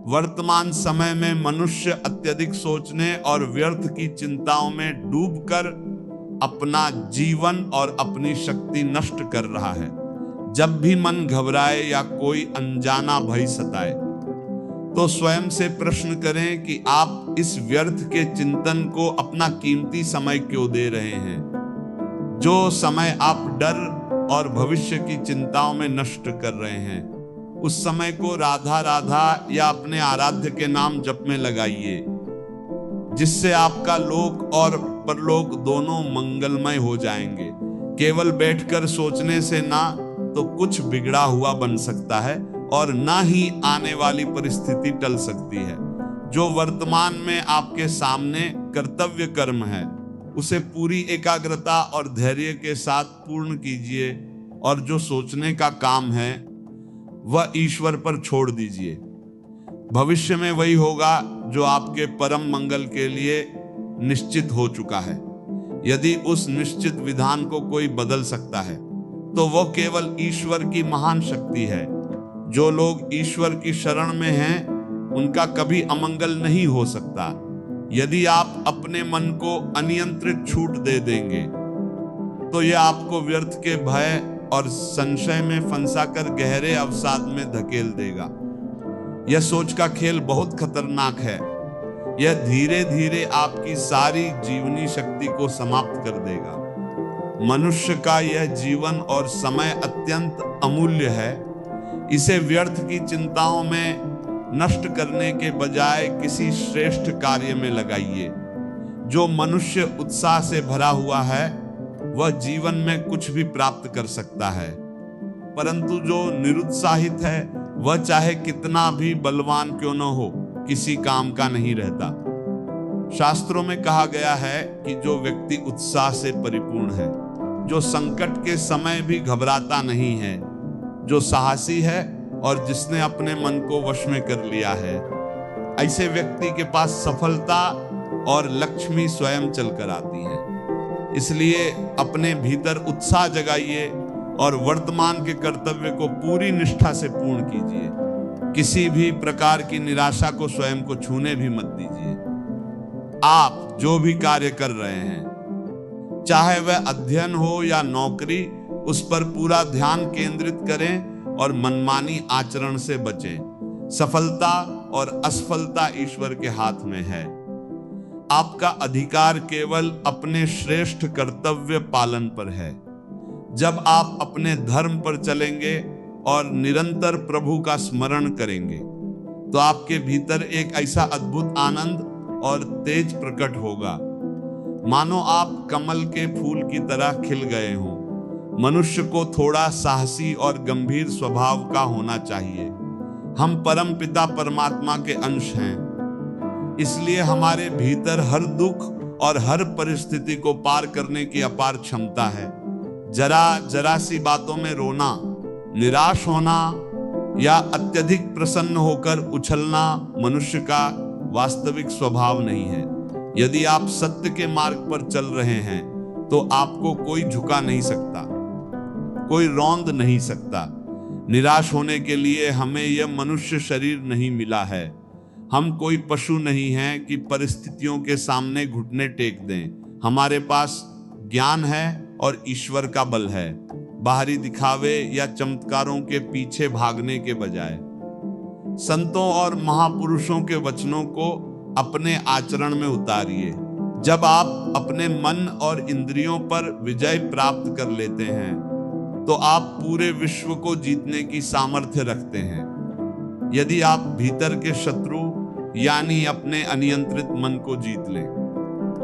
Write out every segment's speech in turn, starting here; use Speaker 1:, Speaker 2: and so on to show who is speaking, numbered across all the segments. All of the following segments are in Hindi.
Speaker 1: वर्तमान समय में मनुष्य अत्यधिक सोचने और व्यर्थ की चिंताओं में डूबकर अपना जीवन और अपनी शक्ति नष्ट कर रहा है। जब भी मन घबराए या कोई अनजाना भय सताए तो स्वयं से प्रश्न करें कि आप इस व्यर्थ के चिंतन को अपना कीमती समय क्यों दे रहे हैं। जो समय आप डर और भविष्य की चिंताओं में नष्ट कर रहे हैं, उस समय को राधा राधा या अपने आराध्य के नाम जप में लगाइए, जिससे आपका लोक और परलोक दोनों मंगलमय हो जाएंगे। केवल बैठकर सोचने से ना तो कुछ बिगड़ा हुआ बन सकता है और ना ही आने वाली परिस्थिति टल सकती है। जो वर्तमान में आपके सामने कर्तव्य कर्म है, उसे पूरी एकाग्रता और धैर्य के साथ पूर्ण कीजिए और जो सोचने का काम है वह ईश्वर पर छोड़ दीजिए। भविष्य में वही होगा जो आपके परम मंगल के लिए निश्चित हो चुका है। यदि उस निश्चित विधान को कोई बदल सकता है तो वो केवल ईश्वर की महान शक्ति है। जो लोग ईश्वर की शरण में हैं, उनका कभी अमंगल नहीं हो सकता। यदि आप अपने मन को अनियंत्रित छूट दे देंगे तो यह आपको व्यर्थ के भय और संशय में फंसाकर गहरे अवसाद में धकेल देगा। यह सोच का खेल बहुत खतरनाक है। यह धीरे धीरे आपकी सारी जीवनी शक्ति को समाप्त कर देगा। मनुष्य का यह जीवन और समय अत्यंत अमूल्य है। इसे व्यर्थ की चिंताओं में नष्ट करने के बजाय किसी श्रेष्ठ कार्य में लगाइए। जो मनुष्य उत्साह से भरा हुआ है वह जीवन में कुछ भी प्राप्त कर सकता है, परंतु जो निरुत्साहित है वह चाहे कितना भी बलवान क्यों न हो, किसी काम का नहीं रहता। शास्त्रों में कहा गया है कि जो व्यक्ति उत्साह से परिपूर्ण है, जो संकट के समय भी घबराता नहीं है, जो साहसी है और जिसने अपने मन को वश में कर लिया है, ऐसे व्यक्ति के पास सफलता और लक्ष्मी स्वयं चलकर आती है। इसलिए अपने भीतर उत्साह जगाइए और वर्तमान के कर्तव्य को पूरी निष्ठा से पूर्ण कीजिए। किसी भी प्रकार की निराशा को स्वयं को छूने भी मत दीजिए। आप जो भी कार्य कर रहे हैं, चाहे वह अध्ययन हो या नौकरी, उस पर पूरा ध्यान केंद्रित करें और मनमानी आचरण से बचें। सफलता और असफलता ईश्वर के हाथ में है। आपका अधिकार केवल अपने श्रेष्ठ कर्तव्य पालन पर है। जब आप अपने धर्म पर चलेंगे और निरंतर प्रभु का स्मरण करेंगे तो आपके भीतर एक ऐसा अद्भुत आनंद और तेज प्रकट होगा, मानो आप कमल के फूल की तरह खिल गए हों। मनुष्य को थोड़ा साहसी और गंभीर स्वभाव का होना चाहिए। हम परम पिता परमात्मा के अंश हैं, इसलिए हमारे भीतर हर दुख और हर परिस्थिति को पार करने की अपार क्षमता है। जरा सी बातों में रोना, निराश होना या अत्यधिक प्रसन्न होकर उछलना मनुष्य का वास्तविक स्वभाव नहीं है। यदि आप सत्य के मार्ग पर चल रहे हैं तो आपको कोई झुका नहीं सकता, कोई रौंद नहीं सकता। निराश होने के लिए हमें यह मनुष्य शरीर नहीं मिला है। हम कोई पशु नहीं हैं कि परिस्थितियों के सामने घुटने टेक दें। हमारे पास ज्ञान है और ईश्वर का बल है। बाहरी दिखावे या चमत्कारों के पीछे भागने के बजाय संतों और महापुरुषों के वचनों को अपने आचरण में उतारिए। जब आप अपने मन और इंद्रियों पर विजय प्राप्त कर लेते हैं तो आप पूरे विश्व को जीतने की सामर्थ्य रखते हैं। यदि आप भीतर के शत्रु यानी अपने अनियंत्रित मन को जीत लें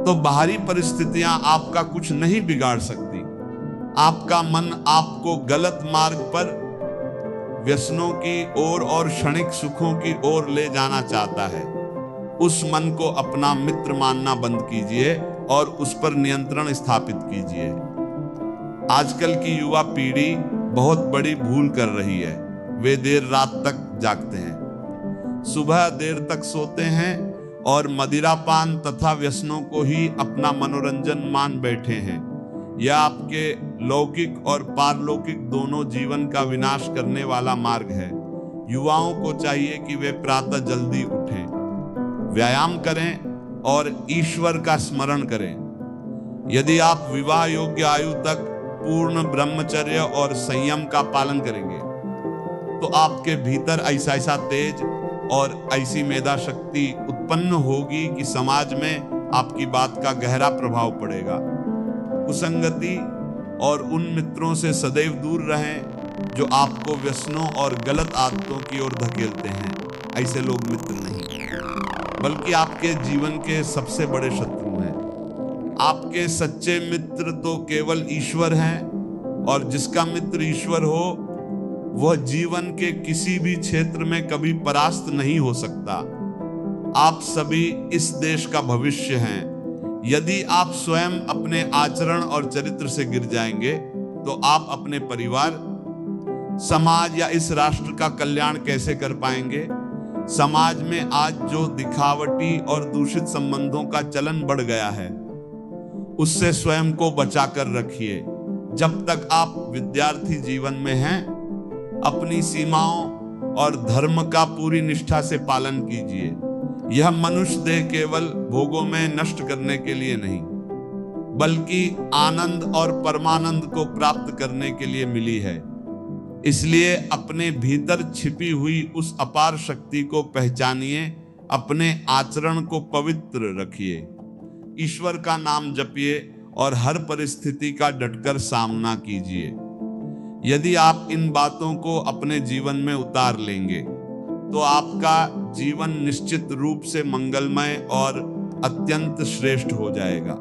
Speaker 1: तो बाहरी परिस्थितियां आपका कुछ नहीं बिगाड़ सकती। आपका मन आपको गलत मार्ग पर व्यसनों की ओर और क्षणिक सुखों की ओर ले जाना चाहता है। उस मन को अपना मित्र मानना बंद कीजिए और उस पर नियंत्रण स्थापित कीजिए। आजकल की युवा पीढ़ी बहुत बड़ी भूल कर रही है। वे देर रात तक जागते हैं, सुबह देर तक सोते हैं और मदिरापान तथा व्यसनों को ही अपना मनोरंजन मान बैठे हैं। यह आपके लौकिक और पारलौकिक दोनों जीवन का विनाश करने वाला मार्ग है। युवाओं को चाहिए कि वे प्रातः जल्दी उठें, व्यायाम करें और ईश्वर का स्मरण करें। यदि आप विवाह योग्य आयु तक पूर्ण ब्रह्मचर्य और संयम का पालन करेंगे तो आपके भीतर ऐसा तेज और ऐसी मेधा शक्ति उत्पन्न होगी कि समाज में आपकी बात का गहरा प्रभाव पड़ेगा। कुसंगति और उन मित्रों से सदैव दूर रहें जो आपको व्यसनों और गलत आदतों की ओर धकेलते हैं। ऐसे लोग मित्र नहीं, बल्कि आपके जीवन के सबसे बड़े शत्रु हैं। आपके सच्चे मित्र तो केवल ईश्वर हैं, और जिसका मित्र ईश्वर हो वह जीवन के किसी भी क्षेत्र में कभी परास्त नहीं हो सकता। आप सभी इस देश का भविष्य हैं। यदि आप स्वयं अपने आचरण और चरित्र से गिर जाएंगे तो आप अपने परिवार, समाज या इस राष्ट्र का कल्याण कैसे कर पाएंगे? समाज में आज जो दिखावटी और दूषित संबंधों का चलन बढ़ गया है, उससे स्वयं को बचाकर रखिए। जब तक आप विद्यार्थी जीवन में हैं, अपनी सीमाओं और धर्म का पूरी निष्ठा से पालन कीजिए। यह मनुष्य देह केवल भोगों में नष्ट करने के लिए नहीं, बल्कि आनंद और परमानंद को प्राप्त करने के लिए मिली है। इसलिए अपने भीतर छिपी हुई उस अपार शक्ति को पहचानिए, अपने आचरण को पवित्र रखिए, ईश्वर का नाम जपिए और हर परिस्थिति का डटकर सामना कीजिए। यदि आप इन बातों को अपने जीवन में उतार लेंगे तो आपका जीवन निश्चित रूप से मंगलमय और अत्यंत श्रेष्ठ हो जाएगा।